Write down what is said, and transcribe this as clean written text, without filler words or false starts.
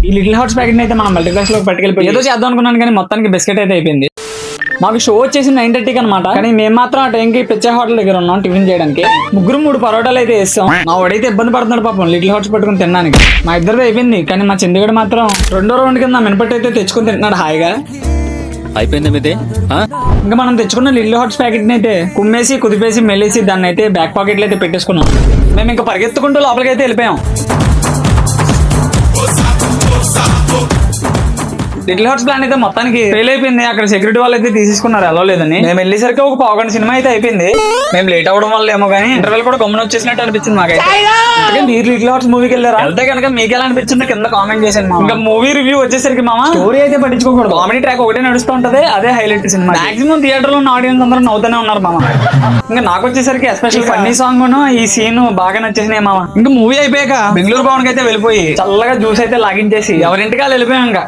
ఈ little hearts packet అయితే మనం మల్టీప్లెక్స్ లో పట్టుకెళ్ళిపోయి ఏదో చేద్దాం అనుకున్నాను కానీ మొత్తానికి బిస్కెట్ అయితే అయిపోయింది. మాకు షో వచ్చేసి 9:30కి అనమాట. కానీ మేము మాత్రం ఆ టైంకి పిచ్చా హోటల్ దగ్గర ఉన్నాం టిఫిన్ చేయడానికి. ముగ్గురు 3 పరోటాలు అయితే వేస్తాం. మా వాడైతే ఇబ్బంది పడుతున్నాడు పాపం లిటిల్ హార్ట్స్ పట్టుకుని తినడానికి. మా ఇద్దరిది అయిపోయింది కానీ మా చందుగడ మాత్రం 2వ రౌండ్ కింద మినపట్టు అయితే తెచ్చుకుని తింటున్నాడు హాయిగా. అయిపోయింది మీదే. ఇంకా మనం తెచ్చుకున్న లిటిల్ హార్ట్స్ ప్యాకెట్ అయితే కుమ్మేసి కుదిపేసి మెల్లేసి దాన్ని అయితే బ్యాక్ పాకెట్లు అయితే పెట్టేసుకున్నాం. మేము ఇంకా పరిగెత్తుకుంటూ లోపలికి అయితే వెళ్ళిపోయాం. లిటిల్ హార్ట్స్ ప్లాన్ అయితే మొత్తానికి ఫెయిల్ అయిపోయింది. అక్కడ సెక్యూరిటీ వాళ్ళు అయితే తీసేసుకున్నారు ఎలా లేదని. మేము వెళ్ళేసరికి ఒక 1/2 సినిమా అయితే అయిపోయింది. మేము లేట్ అవ్వడం వల్ల ఏమో కానీ ఇంటర్వెల్ కూడా గమ్మున వచ్చేసినట్టు అనిపించింది మాకైతే. మీరు లిటిల్ హార్ట్స్ మూవీకి వెళ్ళారా? వెళ్తే కనుక మీకు ఎలా అనిపించింది కింద కామెంట్ చేసాను. ఇంకా మూవీ రివ్యూ వచ్చేసరికి మామ స్టోరీ అయితే పట్టించుకోకూడదు. కామెడీ ట్రాక్ ఒకటే నడుస్తూ ఉంటది, అదే హైలైట్ సినిమా. మాక్సిమం థియేటర్ లో ఉన్న ఆడియన్స్ అందరూ నవ్వుతూనే ఉన్నారు మామ. ఇంకా నాకు వచ్చేసరికి ఎస్పెషల్ ఫన్నీ సాంగ్ ఈ సీన్ బాగా నచ్చేసినాయి మామ. ఇంకా మూవీ అయిపోయాక బెంగళూరు భవన్ అయితే వెళ్ళిపోయి చల్లగా జ్యూస్ అయితే లాగించేసి ఎవరింటికి వెళ్ళిపోయాం. ఇంకా